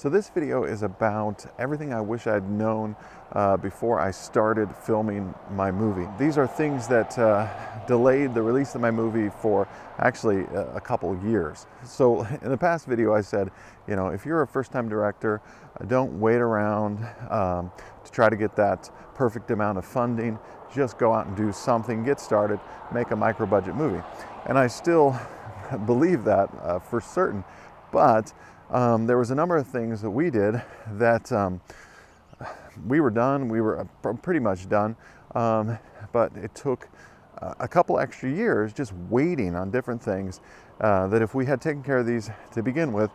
So this video is about everything I wish I'd known before I started filming my movie. These are things that delayed the release of my movie for actually a couple years. So in the past video I said, you know, if you're a first-time director, don't wait around to try to get that perfect amount of funding. Just go out and do something, get started, make a micro-budget movie. And I still believe that for certain, but there was a number of things that we did that we were pretty much done, but it took a couple extra years just waiting on different things that if we had taken care of these to begin with,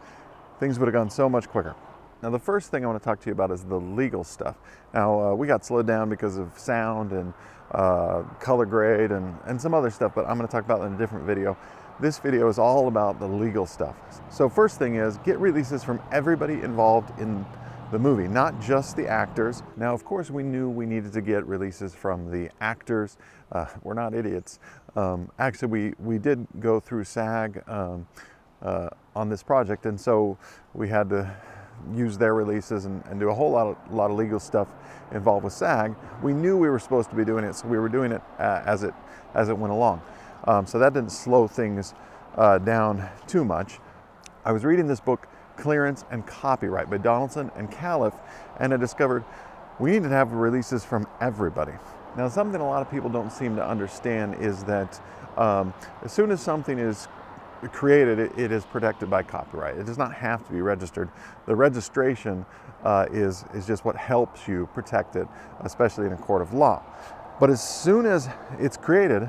things would have gone so much quicker. Now the first thing I want to talk to you about is the legal stuff. Now we got slowed down because of sound and color grade and some other stuff, but I'm going to talk about that in a different video. This video is all about the legal stuff. So first thing is get releases from everybody involved in the movie, not just the actors. Now, of course, we knew we needed to get releases from the actors. We're not idiots. Actually, we did go through SAG on this project, and so we had to use their releases and do a whole lot of legal stuff involved with SAG. We knew we were supposed to be doing it, so we were doing it as it went along. So that didn't slow things down too much. I was reading this book, Clearance and Copyright by Donaldson and Callif, and I discovered we needed to have releases from everybody. Now, something a lot of people don't seem to understand is that as soon as something is created, it is protected by copyright. It does not have to be registered. The registration is just what helps you protect it, especially in a court of law. But as soon as it's created,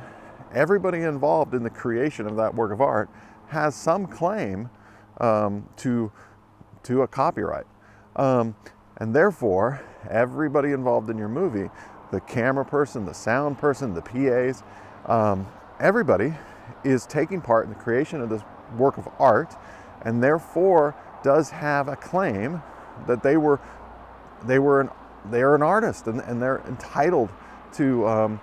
everybody involved in the creation of that work of art has some claim to a copyright. And therefore, everybody involved in your movie, the camera person, the sound person, the PAs, everybody is taking part in the creation of this work of art, and therefore does have a claim that they are an artist and they're entitled to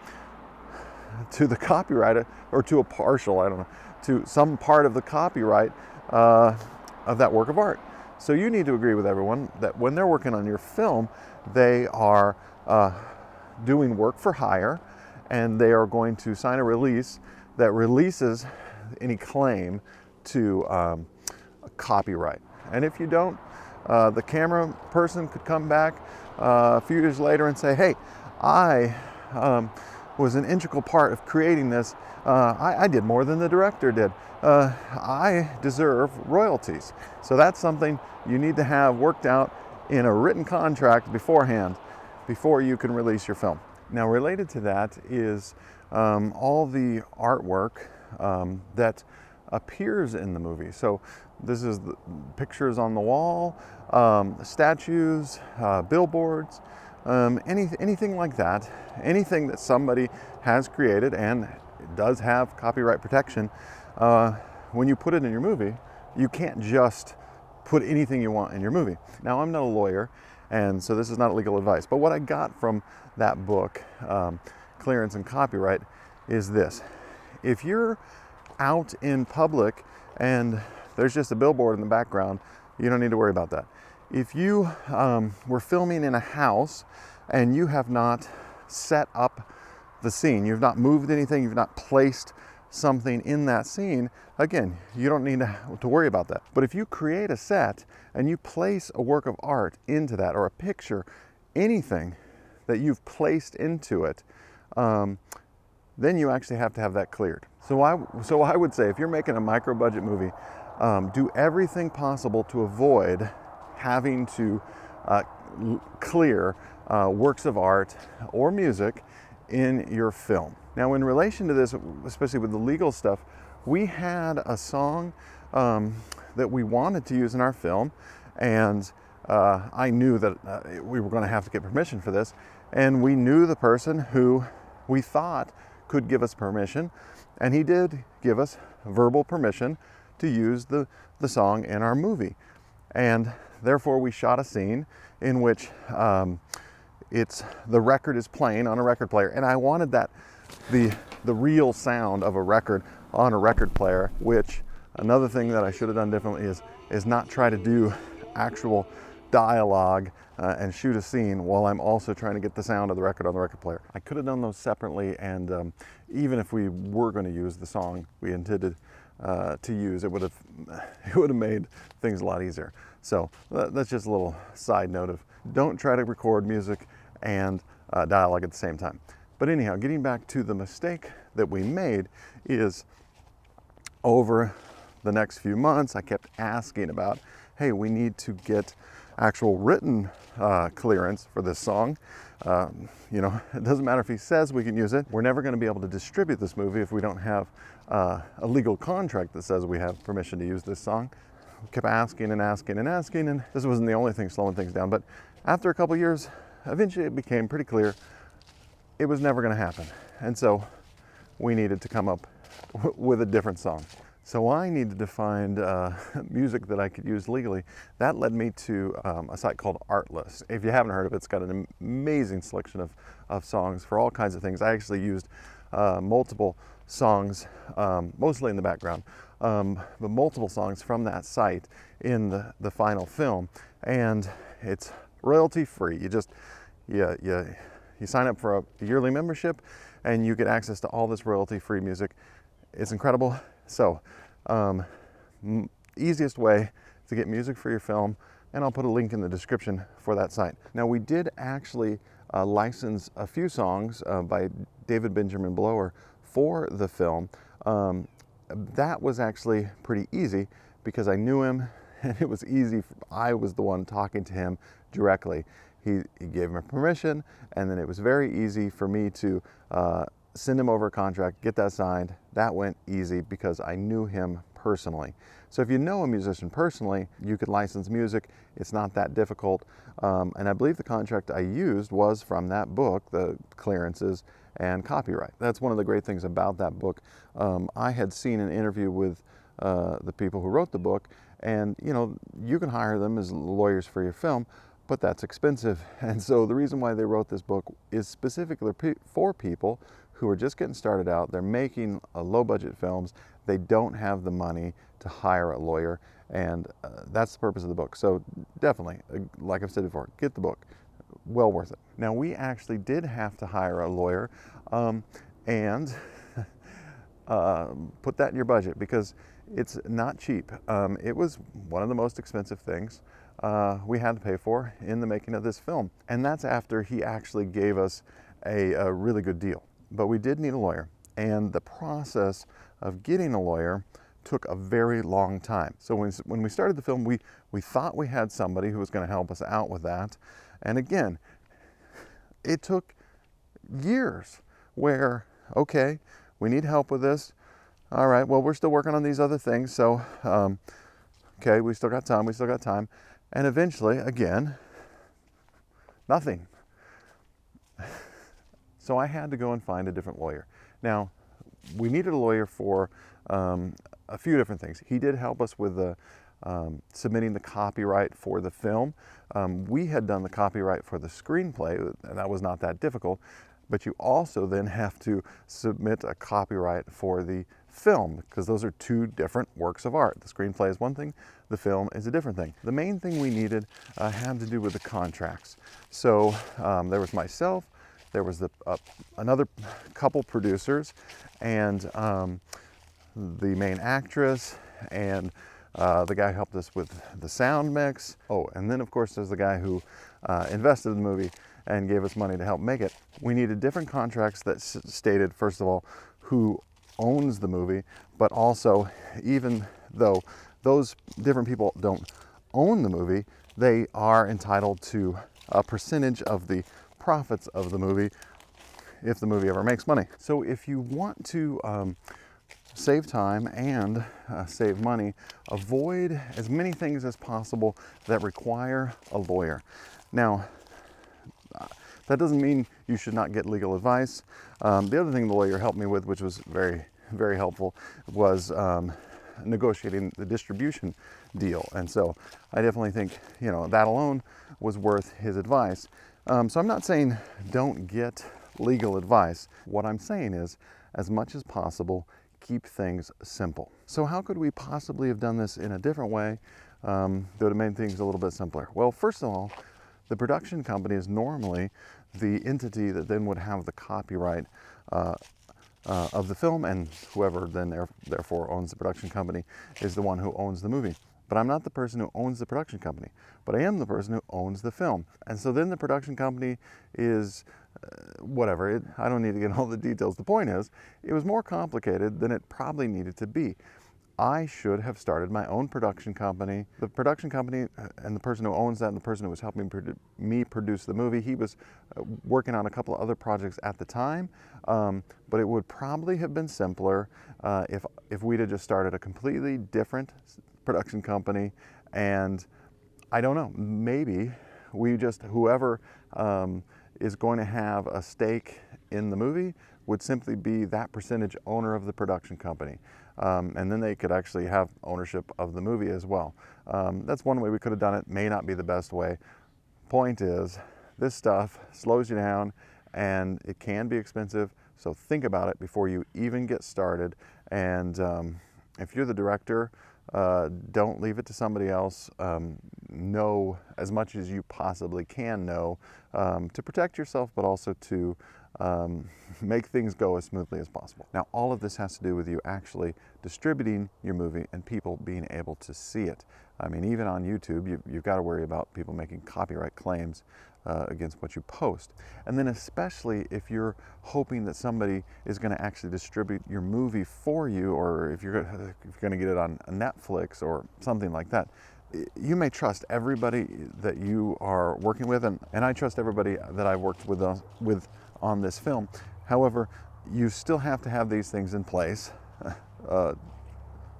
the copyright, or to a partial, I don't know, to some part of the copyright of that work of art. So you need to agree with everyone that when they're working on your film, they are doing work for hire, and they are going to sign a release that releases any claim to a copyright. And if you don't, the camera person could come back a few years later and say, hey, I was an integral part of creating this. I did more than the director did. I deserve royalties. So that's something you need to have worked out in a written contract beforehand, before you can release your film. Now, related to that is all the artwork that appears in the movie. So this is the pictures on the wall, statues, billboards, anything like that, anything that somebody has created and does have copyright protection. When you put it in your movie, you can't just put anything you want in your movie. Now, I'm not a lawyer, and so this is not legal advice, but what I got from that book, Clearance and Copyright, is this. If you're out in public and there's just a billboard in the background, you don't need to worry about that. If you were filming in a house and you have not set up the scene, you've not moved anything, you've not placed something in that scene, again, you don't need to worry about that. But if you create a set and you place a work of art into that, or a picture, anything that you've placed into it, then you actually have to have that cleared. So I would say, if you're making a micro-budget movie, do everything possible to avoid having to clear works of art or music in your film. Now, in relation to this, especially with the legal stuff, we had a song that we wanted to use in our film, and I knew that we were going to have to get permission for this, and we knew the person who we thought could give us permission, and he did give us verbal permission to use the song in our movie. And therefore we shot a scene in which the record is playing on a record player, and I wanted that the real sound of a record on a record player, which another thing that I should have done differently is not try to do actual dialogue and shoot a scene while I'm also trying to get the sound of the record on the record player. I could have done those separately, and even if we were going to use the song we intended to use, it would have made things a lot easier. So that's just a little side note of don't try to record music and dialogue at the same time. But anyhow, getting back to the mistake that we made is over the next few months, I kept asking about, hey, we need to get actual written clearance for this song. You know, it doesn't matter if he says we can use it. We're never going to be able to distribute this movie if we don't have a legal contract that says we have permission to use this song. We kept asking and asking and asking, and this wasn't the only thing slowing things down. But after a couple years, eventually it became pretty clear it was never going to happen. And so we needed to come up with a different song. So I needed to find music that I could use legally. That led me to a site called Artlist. If you haven't heard of it, it's got an amazing selection of songs for all kinds of things. I actually used multiple songs, mostly in the background, but multiple songs from that site in the final film. And it's royalty free. You sign up for a yearly membership and you get access to all this royalty free music. It's incredible. So, easiest way to get music for your film, and I'll put a link in the description for that site. Now, we did actually license a few songs by David Benjamin Blower for the film. That was actually pretty easy because I knew him, and it was easy. I was the one talking to him directly. He gave me permission, and then it was very easy for me to send him over a contract, get that signed. That went easy because I knew him personally. So if you know a musician personally, you could license music. It's not that difficult. And I believe the contract I used was from that book, the clearances and copyright. That's one of the great things about that book. I had seen an interview with the people who wrote the book, and you know, you can hire them as lawyers for your film, but that's expensive. And so the reason why they wrote this book is specifically for people who are just getting started out. They're making low budget films. They don't have the money to hire a lawyer, and that's the purpose of the book. So definitely, like I've said before, get the book. Well worth it. Now, we actually did have to hire a lawyer, and put that in your budget because it's not cheap. It was one of the most expensive things we had to pay for in the making of this film. And that's after he actually gave us a really good deal. But we did need a lawyer, and the process of getting a lawyer took a very long time. So when we started the film, we thought we had somebody who was going to help us out with that. And again, it took years where, okay, we need help with this. All right, well, we're still working on these other things. So, okay, we still got time. And eventually, again, nothing. So I had to go and find a different lawyer. Now, we needed a lawyer for a few different things. He did help us with submitting the copyright for the film. We had done the copyright for the screenplay, and that was not that difficult. But you also then have to submit a copyright for the film, because those are two different works of art. The screenplay is one thing, the film is a different thing. The main thing we needed had to do with the contracts. So there was myself, there was another couple producers, and the main actress, and the guy who helped us with the sound mix. Oh, and then of course there's the guy who invested in the movie and gave us money to help make it. We needed different contracts that stated, first of all, who owns the movie, but also, even though those different people don't own the movie, they are entitled to a percentage of the profits of the movie if the movie ever makes money. So if you want to save time and save money, avoid as many things as possible that require a lawyer. Now, that doesn't mean you should not get legal advice. The other thing the lawyer helped me with, which was very, very helpful, was negotiating the distribution deal. And so I definitely think, you know, that alone was worth his advice. So I'm not saying don't get legal advice. What I'm saying is, as much as possible, keep things simple. So how could we possibly have done this in a different way that would have made things a little bit simpler? Well, first of all, the production company is normally the entity that then would have the copyright of the film, and whoever then therefore owns the production company is the one who owns the movie. But I'm not the person who owns the production company, but I am the person who owns the film. And so then the production company is whatever. I don't need to get all the details. The point is, it was more complicated than it probably needed to be. I should have started my own production company. The production company and the person who owns that and the person who was helping me produce the movie, he was working on a couple of other projects at the time, but it would probably have been simpler if we'd have just started a completely different production company. And I don't know, maybe whoever is going to have a stake in the movie would simply be that percentage owner of the production company. And then they could actually have ownership of the movie as well. That's one way we could have done it. May not be the best way. Point is, this stuff slows you down and it can be expensive. So think about it before you even get started. And if you're the director, don't leave it to somebody else. Know as much as you possibly can know to protect yourself, but also to make things go as smoothly as possible. Now, all of this has to do with you actually distributing your movie and people being able to see it. I mean, even on YouTube, you've got to worry about people making copyright claims against what you post. And then especially if you're hoping that somebody is going to actually distribute your movie for you, or if you're going to get it on Netflix or something like that, you may trust everybody that you are working with, and I trust everybody that I've worked with on this film. However, you still have to have these things in place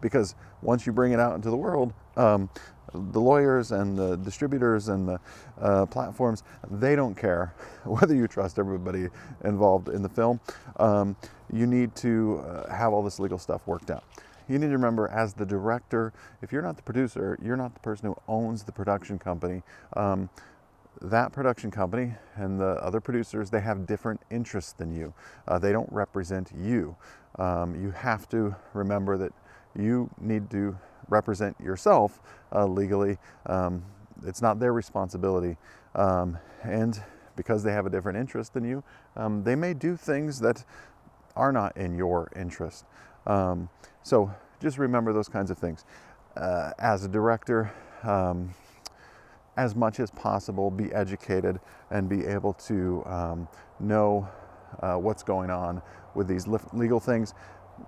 because once you bring it out into the world, the lawyers and the distributors and the platforms, they don't care whether you trust everybody involved in the film. You need to have all this legal stuff worked out. You need to remember, as the director, if you're not the producer, you're not the person who owns the production company. That production company and the other producers, they have different interests than you. They don't represent you. You have to remember that you need to represent yourself legally. It's not their responsibility. And because they have a different interest than you, they may do things that are not in your interest. So just remember those kinds of things. As a director, as much as possible, be educated and be able to know what's going on with these legal things,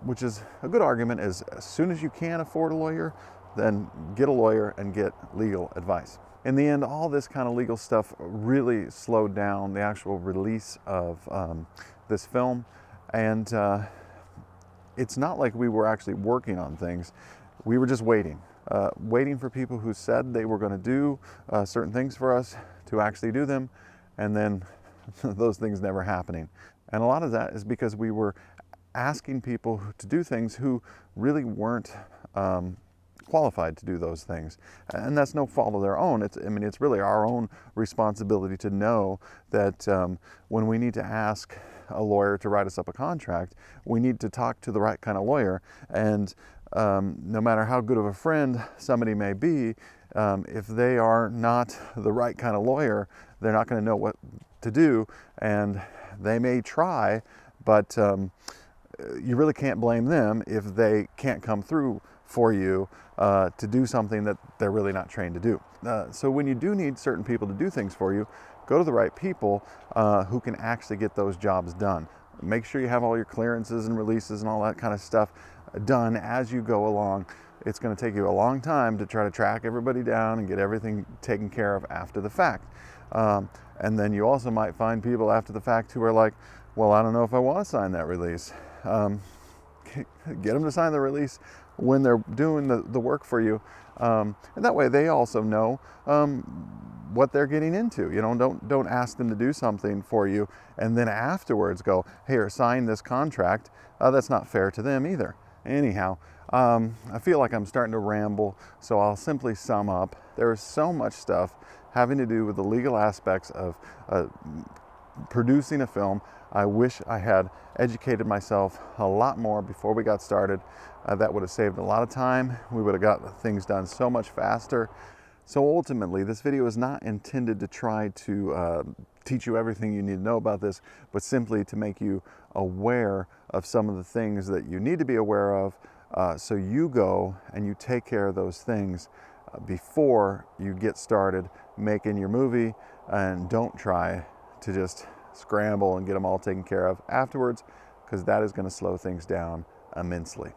which is a good argument is as soon as you can afford a lawyer, then get a lawyer and get legal advice. In the end, all this kind of legal stuff really slowed down the actual release of this film. And it's not like we were actually working on things. We were just waiting for people who said they were going to do certain things for us to actually do them, and then those things never happening. And a lot of that is because we were asking people to do things who really weren't qualified to do those things. And that's no fault of their own. It's really our own responsibility to know that when we need to ask a lawyer to write us up a contract, we need to talk to the right kind of lawyer. And no matter how good of a friend somebody may be, if they are not the right kind of lawyer, they're not going to know what to do, and they may try, but you really can't blame them if they can't come through for you to do something that they're really not trained to do. So when you do need certain people to do things for you, go to the right people who can actually get those jobs done. Make sure you have all your clearances and releases and all that kind of stuff done as you go along. It's going to take you a long time to try to track everybody down and get everything taken care of after the fact. And then you also might find people after the fact who are like, well, I don't know if I want to sign that release. Get them to sign the release when they're doing the work for you. And that way they also know what they're getting into. You know, don't ask them to do something for you and then afterwards go, here, sign this contract. That's not fair to them either. Anyhow, I feel like I'm starting to ramble, so I'll simply sum up. There is so much stuff having to do with the legal aspects of producing a film. I wish I had educated myself a lot more before we got started. That would have saved a lot of time. We would have got things done so much faster. So ultimately, this video is not intended to try to teach you everything you need to know about this, but simply to make you aware of some of the things that you need to be aware of, so you go and you take care of those things before you get started making your movie, and don't try to just scramble and get them all taken care of afterwards, because that is going to slow things down immensely.